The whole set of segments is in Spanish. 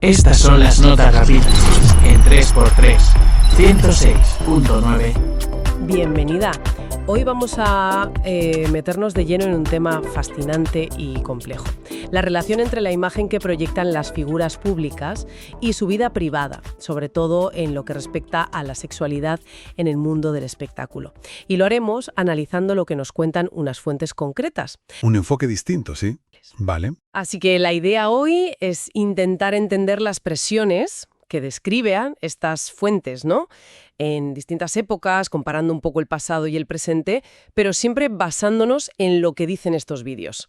Estas son las notas rápidas en 3x3, 106.9. Bienvenida. Hoy vamos a meternos de lleno en un tema fascinante y complejo. La relación entre la imagen que proyectan las figuras públicas y su vida privada, sobre todo en lo que respecta a la sexualidad en el mundo del espectáculo. Y lo haremos analizando lo que nos cuentan unas fuentes concretas. Un enfoque distinto, ¿sí? Vale. Así que la idea hoy es intentar entender las presiones que describen estas fuentes, ¿no? En distintas épocas, comparando un poco el pasado y el presente, pero siempre basándonos en lo que dicen estos vídeos.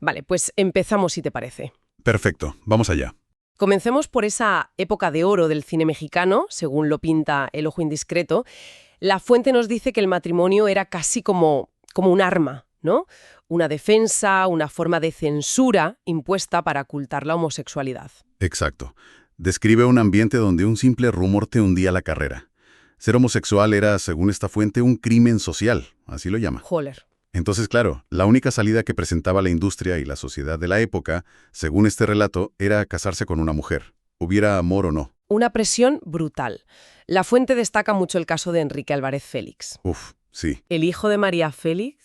Vale, pues empezamos si te parece. Perfecto, vamos allá. Comencemos por esa época de oro del cine mexicano, según lo pinta El Ojo Indiscreto. La fuente nos dice que el matrimonio era casi como un arma, ¿no? Una defensa, una forma de censura impuesta para ocultar la homosexualidad. Exacto. Describe un ambiente donde un simple rumor te hundía la carrera. Ser homosexual era, según esta fuente, un crimen social, así lo llama. Joder. Entonces, claro, la única salida que presentaba la industria y la sociedad de la época, según este relato, era casarse con una mujer, hubiera amor o no. Una presión brutal. La fuente destaca mucho el caso de Enrique Álvarez Félix. Uf, sí. El hijo de María Félix,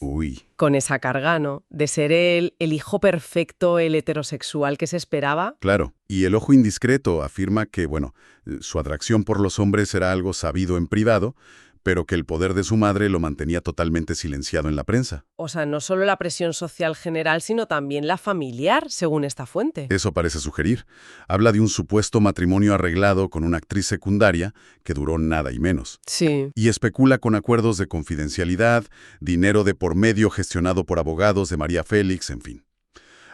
con esa carga, ¿no? De ser él el hijo perfecto, el heterosexual que se esperaba. Claro, y El Ojo Indiscreto afirma que, su atracción por los hombres era algo sabido en privado, pero que el poder de su madre lo mantenía totalmente silenciado en la prensa. O sea, no solo la presión social general, sino también la familiar, según esta fuente. Eso parece sugerir. Habla de un supuesto matrimonio arreglado con una actriz secundaria que duró nada y menos. Sí. Y especula con acuerdos de confidencialidad, dinero de por medio gestionado por abogados de María Félix, en fin.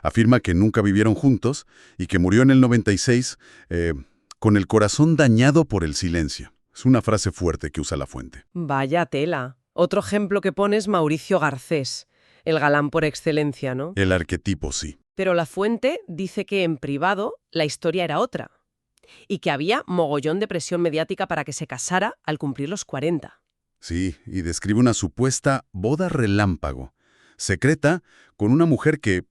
Afirma que nunca vivieron juntos y que murió en el 96 con el corazón dañado por el silencio. Es una frase fuerte que usa la fuente. Vaya tela. Otro ejemplo que pone es Mauricio Garcés, el galán por excelencia, ¿no? El arquetipo, sí. Pero la fuente dice que en privado la historia era otra y que había mogollón de presión mediática para que se casara al cumplir los 40. Sí, y describe una supuesta boda relámpago, secreta, con una mujer que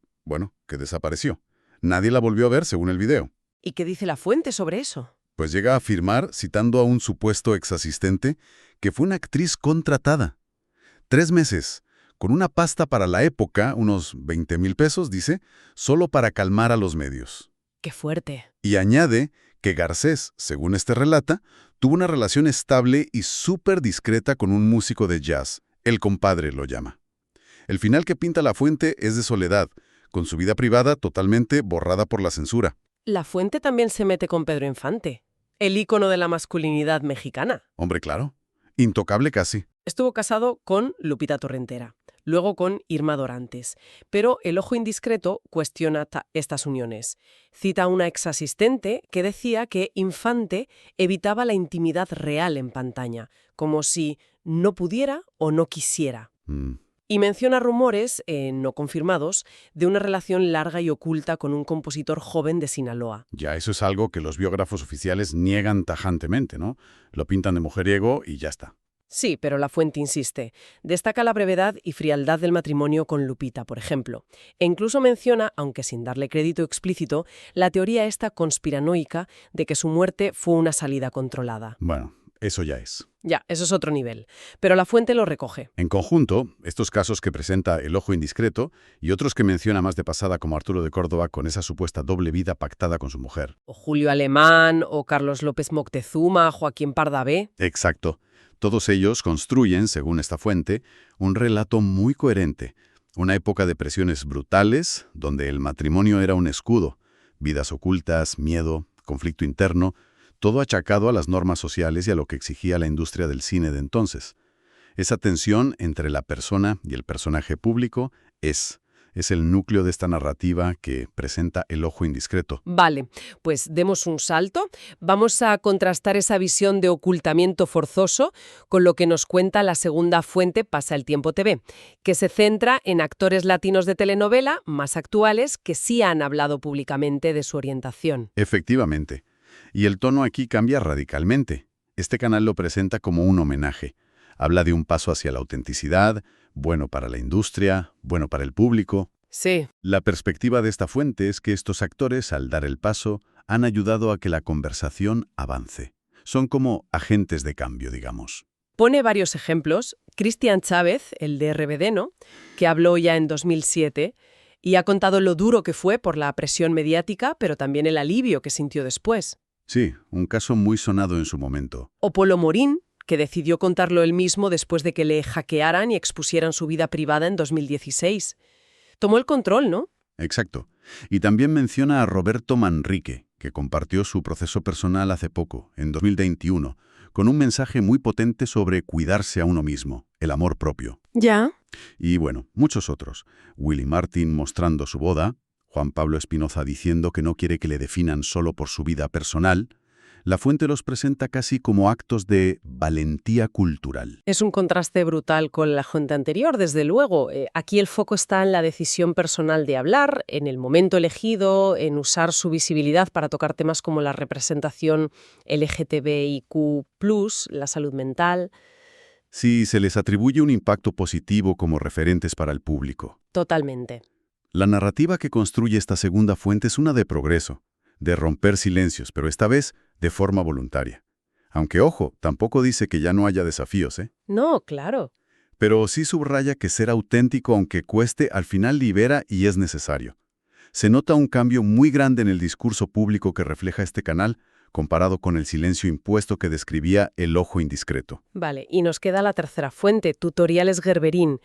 desapareció. Nadie la volvió a ver según el video. ¿Y qué dice la fuente sobre eso? Pues llega a afirmar, citando a un supuesto exasistente, que fue una actriz contratada. 3 meses, con una pasta para la época, unos 20,000 pesos, dice, solo para calmar a los medios. ¡Qué fuerte! Y añade que Garcés, según este relata, tuvo una relación estable y súper discreta con un músico de jazz. El compadre lo llama. El final que pinta la fuente es de soledad, con su vida privada totalmente borrada por la censura. La fuente también se mete con Pedro Infante, el ícono de la masculinidad mexicana. Hombre, claro. Intocable casi. Estuvo casado con Lupita Torrentera, luego con Irma Dorantes. Pero El Ojo Indiscreto cuestiona estas uniones. Cita a una exasistente que decía que Infante evitaba la intimidad real en pantalla, como si no pudiera o no quisiera. Y menciona rumores, no confirmados, de una relación larga y oculta con un compositor joven de Sinaloa. Ya, eso es algo que los biógrafos oficiales niegan tajantemente, ¿no? Lo pintan de mujeriego y ya está. Sí, pero la fuente insiste. Destaca la brevedad y frialdad del matrimonio con Lupita, por ejemplo. E incluso menciona, aunque sin darle crédito explícito, la teoría esta conspiranoica de que su muerte fue una salida controlada. Bueno, eso ya es. Ya, eso es otro nivel. Pero la fuente lo recoge. En conjunto, estos casos que presenta El Ojo Indiscreto y otros que menciona más de pasada como Arturo de Córdoba con esa supuesta doble vida pactada con su mujer. O Julio Alemán, o Carlos López Moctezuma, Joaquín Pardavé. Exacto. Todos ellos construyen, según esta fuente, un relato muy coherente. Una época de presiones brutales, donde el matrimonio era un escudo. Vidas ocultas, miedo, conflicto interno, todo achacado a las normas sociales y a lo que exigía la industria del cine de entonces. Esa tensión entre la persona y el personaje público es el núcleo de esta narrativa que presenta El Ojo Indiscreto. Vale, pues demos un salto. Vamos a contrastar esa visión de ocultamiento forzoso con lo que nos cuenta la segunda fuente, Pasa el Tiempo TV, que se centra en actores latinos de telenovela más actuales que sí han hablado públicamente de su orientación. Efectivamente. Y el tono aquí cambia radicalmente. Este canal lo presenta como un homenaje. Habla de un paso hacia la autenticidad, bueno para la industria, bueno para el público. Sí. La perspectiva de esta fuente es que estos actores, al dar el paso, han ayudado a que la conversación avance. Son como agentes de cambio, digamos. Pone varios ejemplos. Cristian Chávez, el de RBD, ¿no?, que habló ya en 2007 y ha contado lo duro que fue por la presión mediática, pero también el alivio que sintió después. Sí, un caso muy sonado en su momento. O Polo Morín, que decidió contarlo él mismo después de que le hackearan y expusieran su vida privada en 2016. Tomó el control, ¿no? Exacto. Y también menciona a Roberto Manrique, que compartió su proceso personal hace poco, en 2021, con un mensaje muy potente sobre cuidarse a uno mismo, el amor propio. Ya. Y bueno, muchos otros. Willy Martin mostrando su boda, Juan Pablo Espinoza diciendo que no quiere que le definan solo por su vida personal. La fuente los presenta casi como actos de valentía cultural. Es un contraste brutal con la gente anterior, desde luego. Aquí el foco está en la decisión personal de hablar, en el momento elegido, en usar su visibilidad para tocar temas como la representación LGTBIQ+, la salud mental. Sí, se les atribuye un impacto positivo como referentes para el público. Totalmente. La narrativa que construye esta segunda fuente es una de progreso, de romper silencios, pero esta vez de forma voluntaria. Aunque, ojo, tampoco dice que ya no haya desafíos, ¿eh? No, claro. Pero sí subraya que ser auténtico, aunque cueste, al final libera y es necesario. Se nota un cambio muy grande en el discurso público que refleja este canal, comparado con el silencio impuesto que describía El ojo indiscreto. Vale, y nos queda la tercera fuente, Tutoriales Gerberín,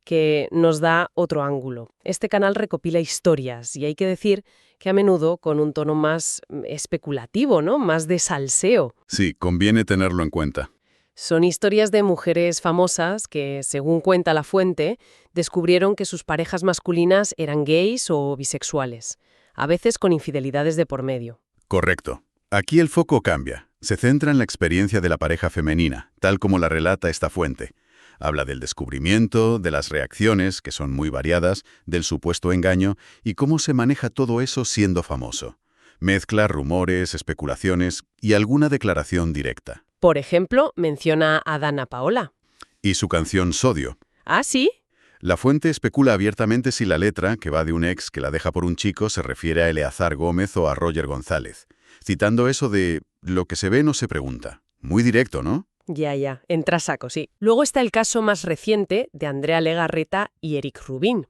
que nos da otro ángulo. Este canal recopila historias y hay que decir que a menudo con un tono más especulativo, ¿no?, más de salseo. Sí, conviene tenerlo en cuenta. Son historias de mujeres famosas que, según cuenta la fuente, descubrieron que sus parejas masculinas eran gays o bisexuales, a veces con infidelidades de por medio. Correcto. Aquí el foco cambia. Se centra en la experiencia de la pareja femenina, tal como la relata esta fuente. Habla del descubrimiento, de las reacciones, que son muy variadas, del supuesto engaño y cómo se maneja todo eso siendo famoso. Mezcla rumores, especulaciones y alguna declaración directa. Por ejemplo, menciona a Dana Paola. Y su canción Sodio. ¿Ah, sí? La fuente especula abiertamente si la letra, que va de un ex que la deja por un chico, se refiere a Eleazar Gómez o a Roger González, citando eso de «lo que se ve no se pregunta». Muy directo, ¿no? Ya, entra a saco, sí. Luego está el caso más reciente de Andrea Legarreta y Eric Rubin.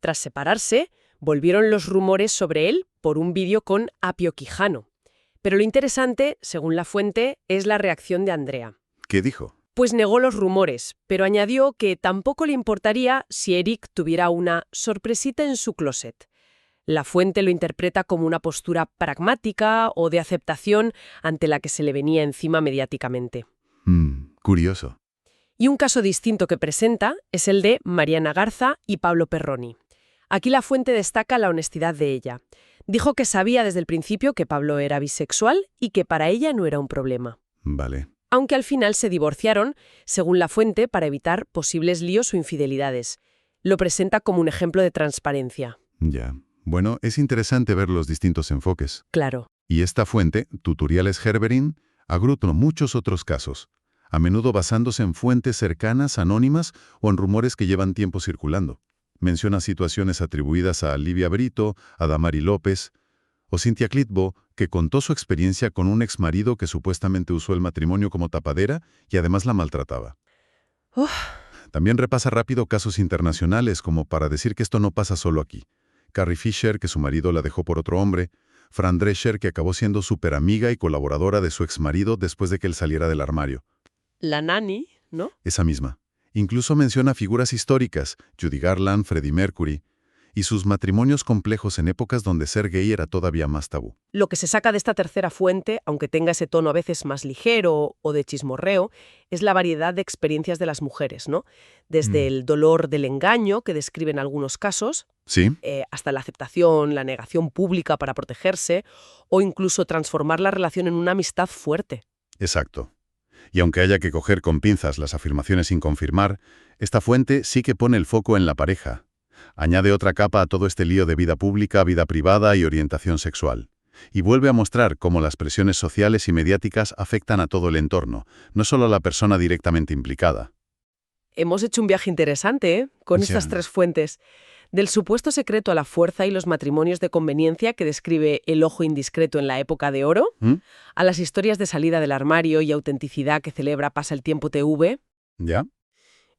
Tras separarse, volvieron los rumores sobre él por un vídeo con Apio Quijano. Pero lo interesante, según la fuente, es la reacción de Andrea. ¿Qué dijo? Pues negó los rumores, pero añadió que tampoco le importaría si Eric tuviera una sorpresita en su closet. La fuente lo interpreta como una postura pragmática o de aceptación ante la que se le venía encima mediáticamente. Curioso. Y un caso distinto que presenta es el de Mariana Garza y Pablo Perroni. Aquí la fuente destaca la honestidad de ella. Dijo que sabía desde el principio que Pablo era bisexual y que para ella no era un problema. Vale. Aunque al final se divorciaron, según la fuente, para evitar posibles líos o infidelidades. Lo presenta como un ejemplo de transparencia. Ya. Bueno, es interesante ver los distintos enfoques. Claro. Y esta fuente, Tutoriales Gerberín, agrupa muchos otros casos, a menudo basándose en fuentes cercanas, anónimas o en rumores que llevan tiempo circulando. Menciona situaciones atribuidas a Livia Brito, a Damari López, o Cynthia Clitbo, que contó su experiencia con un exmarido que supuestamente usó el matrimonio como tapadera y además la maltrataba. También repasa rápido casos internacionales como para decir que esto no pasa solo aquí. Carrie Fisher, que su marido la dejó por otro hombre, Fran Drescher, que acabó siendo súper amiga y colaboradora de su exmarido después de que él saliera del armario. La nani, ¿no? Esa misma. Incluso menciona figuras históricas, Judy Garland, Freddie Mercury, y sus matrimonios complejos en épocas donde ser gay era todavía más tabú. Lo que se saca de esta tercera fuente, aunque tenga ese tono a veces más ligero o de chismorreo, es la variedad de experiencias de las mujeres, ¿no? Desde el dolor del engaño, que describen algunos casos, ¿Sí? Hasta la aceptación, la negación pública para protegerse, o incluso transformar la relación en una amistad fuerte. Exacto. Y aunque haya que coger con pinzas las afirmaciones sin confirmar, esta fuente sí que pone el foco en la pareja. Añade otra capa a todo este lío de vida pública, vida privada y orientación sexual. Y vuelve a mostrar cómo las presiones sociales y mediáticas afectan a todo el entorno, no solo a la persona directamente implicada. Hemos hecho un viaje interesante, con Ya. estas tres fuentes. Del supuesto secreto a la fuerza y los matrimonios de conveniencia que describe El ojo indiscreto en la época de oro, a las historias de salida del armario y autenticidad que celebra Pasa el Tiempo TV. ¿Ya?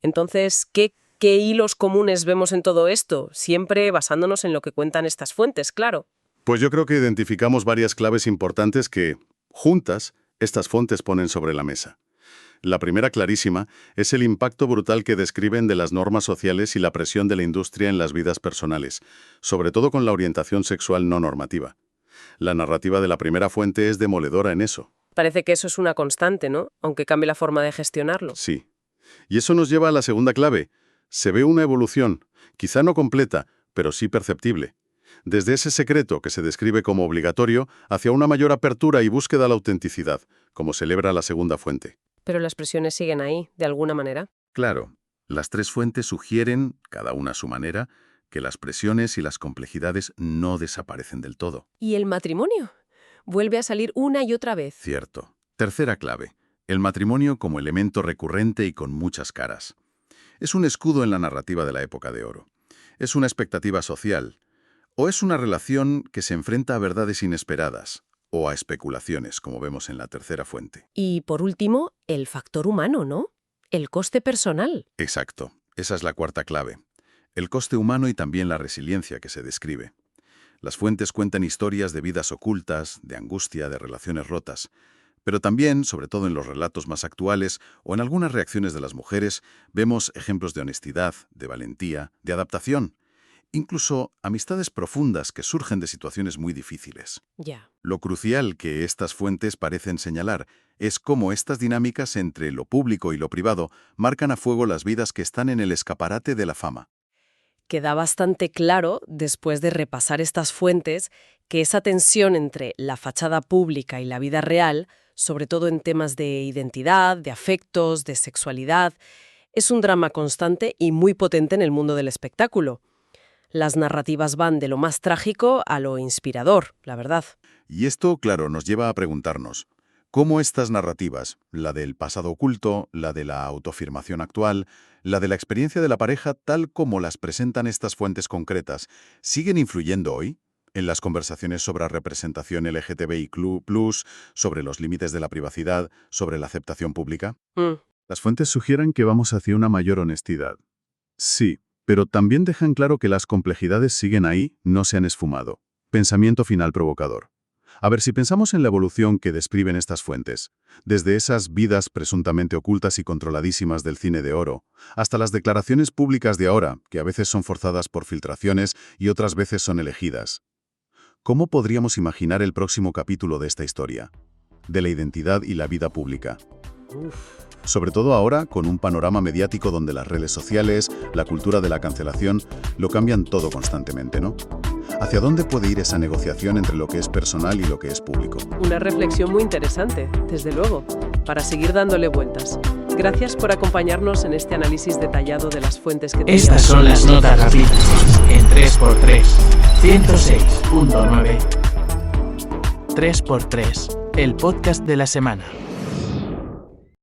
Entonces, ¿qué hilos comunes vemos en todo esto? Siempre basándonos en lo que cuentan estas fuentes, claro. Pues yo creo que identificamos varias claves importantes que, juntas, estas fuentes ponen sobre la mesa. La primera clarísima es el impacto brutal que describen de las normas sociales y la presión de la industria en las vidas personales, sobre todo con la orientación sexual no normativa. La narrativa de la primera fuente es demoledora en eso. Parece que eso es una constante, ¿no? Aunque cambie la forma de gestionarlo. Sí. Y eso nos lleva a la segunda clave. Se ve una evolución, quizá no completa, pero sí perceptible. Desde ese secreto que se describe como obligatorio hacia una mayor apertura y búsqueda a la autenticidad, como celebra la segunda fuente. Pero las presiones siguen ahí, de alguna manera. Claro, las tres fuentes sugieren, cada una a su manera, que las presiones y las complejidades no desaparecen del todo. ¿Y el matrimonio? Vuelve a salir una y otra vez. Cierto. Tercera clave. El matrimonio como elemento recurrente y con muchas caras. Es un escudo en la narrativa de la época de oro. Es una expectativa social. O es una relación que se enfrenta a verdades inesperadas. O a especulaciones, como vemos en la tercera fuente. Y, por último, el factor humano, ¿no? El coste personal. Exacto. Esa es la cuarta clave. El coste humano y también la resiliencia que se describe. Las fuentes cuentan historias de vidas ocultas, de angustia, de relaciones rotas. Pero también, sobre todo en los relatos más actuales o en algunas reacciones de las mujeres, vemos ejemplos de honestidad, de valentía, de adaptación. Incluso amistades profundas que surgen de situaciones muy difíciles. Ya. Lo crucial que estas fuentes parecen señalar es cómo estas dinámicas entre lo público y lo privado marcan a fuego las vidas que están en el escaparate de la fama. Queda bastante claro, después de repasar estas fuentes, que esa tensión entre la fachada pública y la vida real, sobre todo en temas de identidad, de afectos, de sexualidad, es un drama constante y muy potente en el mundo del espectáculo. Las narrativas van de lo más trágico a lo inspirador, la verdad. Y esto, claro, nos lleva a preguntarnos, ¿cómo estas narrativas, la del pasado oculto, la de la autoafirmación actual, la de la experiencia de la pareja tal como las presentan estas fuentes concretas, siguen influyendo hoy en las conversaciones sobre la representación LGTBIQ+, sobre los límites de la privacidad, sobre la aceptación pública? Las fuentes sugieren que vamos hacia una mayor honestidad. Sí. Pero también dejan claro que las complejidades siguen ahí, no se han esfumado. Pensamiento final provocador. A ver, si pensamos en la evolución que describen estas fuentes, desde esas vidas presuntamente ocultas y controladísimas del cine de oro, hasta las declaraciones públicas de ahora, que a veces son forzadas por filtraciones y otras veces son elegidas. ¿Cómo podríamos imaginar el próximo capítulo de esta historia? De la identidad y la vida pública. Sobre todo ahora, con un panorama mediático donde las redes sociales, la cultura de la cancelación, lo cambian todo constantemente, ¿no? ¿Hacia dónde puede ir esa negociación entre lo que es personal y lo que es público? Una reflexión muy interesante, desde luego, para seguir dándole vueltas. Gracias por acompañarnos en este análisis detallado de las fuentes que teníamos. Estas son las notas rápidas en 3x3, 106.9. 3x3, el podcast de la semana.